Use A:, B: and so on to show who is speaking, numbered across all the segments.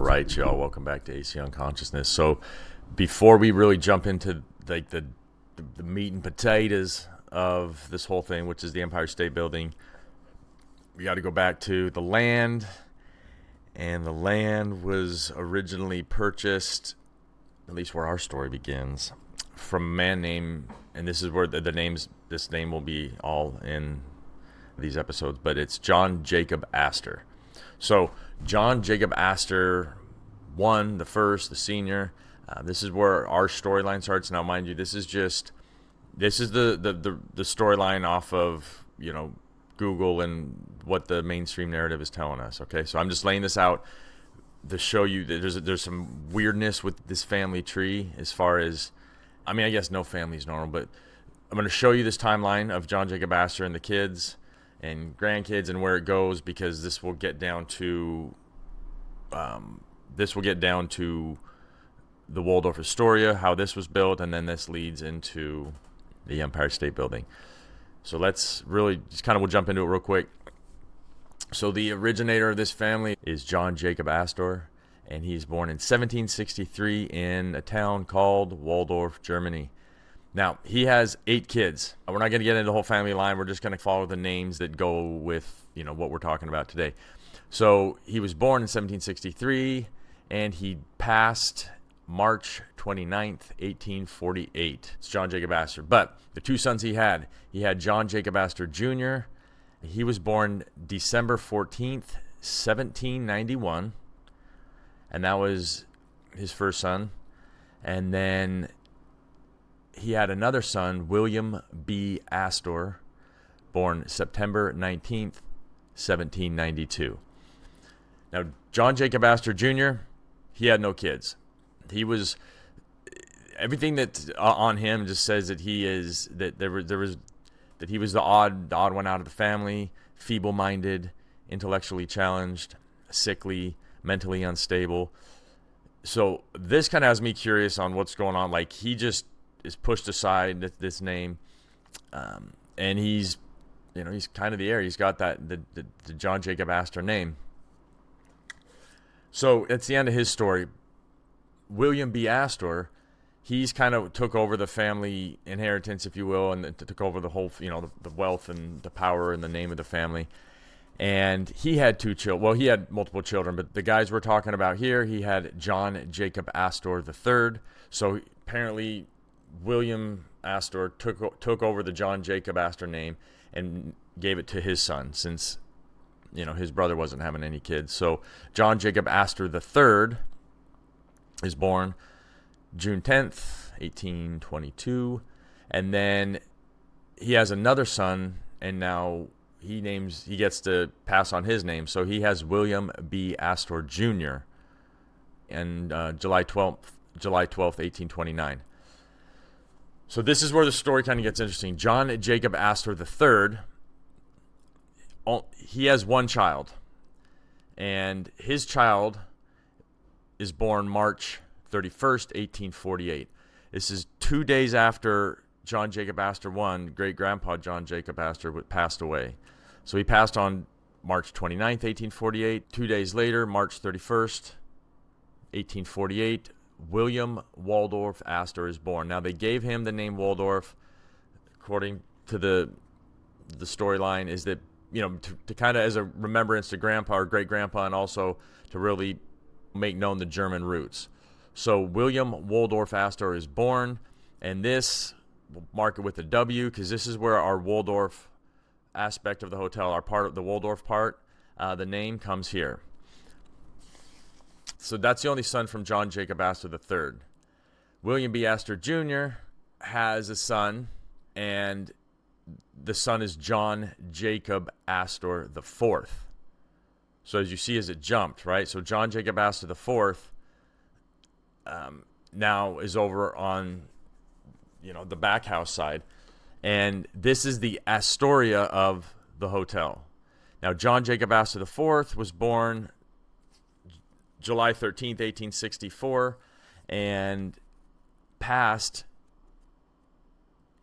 A: right, y'all. Welcome back to ACEON Consciousness. So, before we really jump into like the meat and potatoes of this whole thing, which is the Empire State Building, we got to go back to the land. And the land was originally purchased, at least where our story begins, from a man named, and this is where this name will be all in these episodes, but it's John Jacob Astor. So John Jacob Astor, the first, the senior. This is where our storyline starts. Now, mind you, this is the storyline off of, Google and what the mainstream narrative is telling us. Okay, so I'm just laying this out to show you that there's some weirdness with this family tree. As far as, I guess no family is normal, but I'm going to show you this timeline of John Jacob Astor and the kids and grandkids and where it goes, because this will get down to the Waldorf Astoria, how this was built, and then this leads into the Empire State Building. So let's really just we'll jump into it real quick. So the originator of this family is John Jacob Astor, and he's born in 1763 in a town called Waldorf, Germany. Now, he has 8 kids. We're not going to get into the whole family line. We're just going to follow the names that go with, what we're talking about today. So he was born in 1763, and he passed March 29th, 1848. It's John Jacob Astor. But the 2 sons he had John Jacob Astor Jr. He was born December 14th, 1791. And that was his first son. And then he had another son, William B. Astor, born September 19th, 1792. Now, John Jacob Astor Jr., he had no kids. He was, everything that on him just says that he is, that that he was the odd one out of the family, feeble-minded, intellectually challenged, sickly, mentally unstable. So this kind of has me curious on what's going on. Like, he just is pushed aside, this name, and he's kind of the heir. He's got the John Jacob Astor name. So that's the end of his story. William B. Astor, he's kind of took over the family inheritance, if you will, and took over the whole, the wealth and the power and the name of the family. And he had 2 children. Well, he had multiple children, but the guys we're talking about here, he had John Jacob Astor III. So apparently William Astor took over the John Jacob Astor name and gave it to his son, since his brother wasn't having any kids. So John Jacob Astor III is born June 10th, 1822, and then he has another son, and now he gets to pass on his name. So he has William B. Astor Jr. and July 12th, 1829. So this is where the story kind of gets interesting. John Jacob Astor III, he has 1 child, and his child is born March 31st, 1848. This is 2 days after John Jacob Astor I, great-grandpa John Jacob Astor, passed away. So he passed on March 29th, 1848. 2 days later, March 31st, 1848, William Waldorf Astor is born. Now, they gave him the name Waldorf, according to the storyline, is that, to kind of as a remembrance to grandpa or great-grandpa, and also to really make known the German roots. So William Waldorf Astor is born, and this, we'll mark it with a W, because this is where our Waldorf aspect of the hotel, our part of the Waldorf part, the name comes here. So that's the only son from John Jacob Astor III. William B. Astor Jr. has a son, and the son is John Jacob Astor IV. So as you see, as it jumped, right? So John Jacob Astor IV now is over on, the back house side. And this is the Astoria of the hotel. Now, John Jacob Astor IV was born July 13th, 1864, and passed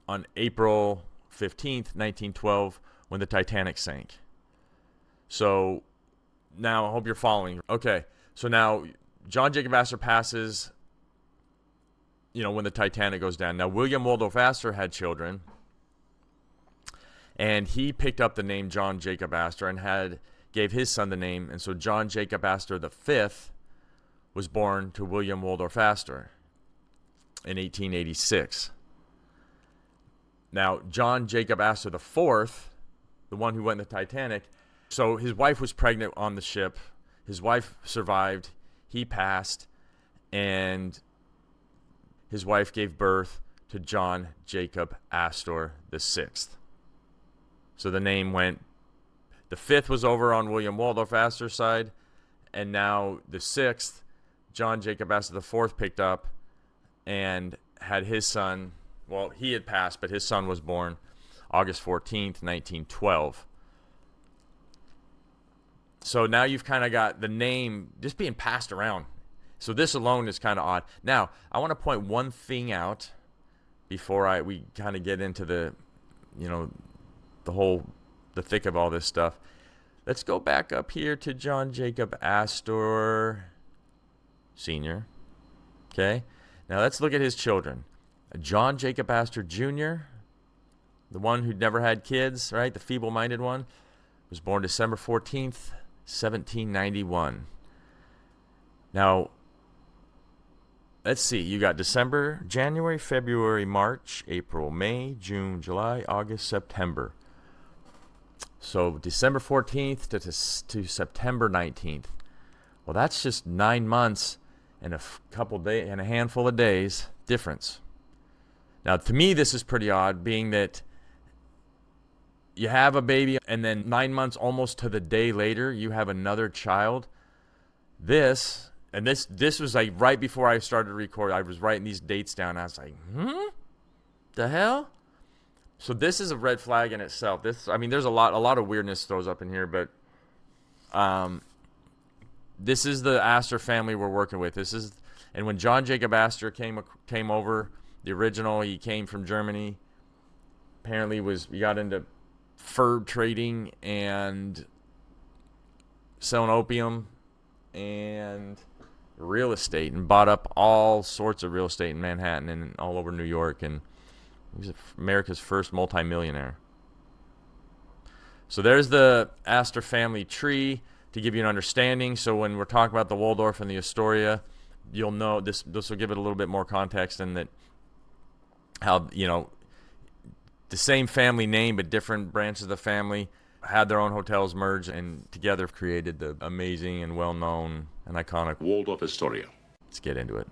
A: on April 15th, 1912, when the Titanic sank. So now I hope you're following. Okay, so now John Jacob Astor passes, when the Titanic goes down. Now, William Waldorf Astor had children, and he picked up the name John Jacob Astor and gave his son the name. And so John Jacob Astor V was born to William Waldorf Astor in 1886. Now, John Jacob Astor IV, the one who went in the Titanic, so his wife was pregnant on the ship. His wife survived. He passed, and his wife gave birth to John Jacob Astor VI. So the name went, the fifth was over on William Waldorf Astor's side, and now the sixth, John Jacob Astor IV, picked up and had his son. Well, he had passed, but his son was born August 14th, 1912. So now you've kind of got the name just being passed around. So this alone is kind of odd. Now, I want to point one thing out before we kind of get into the thick of all this stuff. Let's go back up here to John Jacob Astor Sr. Okay? Now let's look at his children. John Jacob Astor Jr., the one who never had kids, right? The feeble-minded one, was born December 14th, 1791. Now, let's see. You got December, January, February, March, April, May, June, July, August, September. So December 14th to September 19th. Well, that's just 9 months and a handful of days difference. Now, to me, this is pretty odd, being that you have a baby, and then 9 months almost to the day later, you have another child. This was like right before I started to record. I was writing these dates down. I was like, the hell? So this is a red flag in itself. There's a lot of weirdness throws up in here, but this is the Astor family we're working with. And when John Jacob Astor came over, the original, he came from Germany. Apparently he got into fur trading and selling opium and real estate, and bought up all sorts of real estate in Manhattan and all over New York, and he was America's first multimillionaire. So there's the Astor family tree to give you an understanding. So when we're talking about the Waldorf and the Astoria, you'll know this will give it a little bit more context, in that how the same family name but different branches of the family had their own hotels merged and together created the amazing and well-known and iconic
B: Waldorf Astoria.
A: Let's get into it.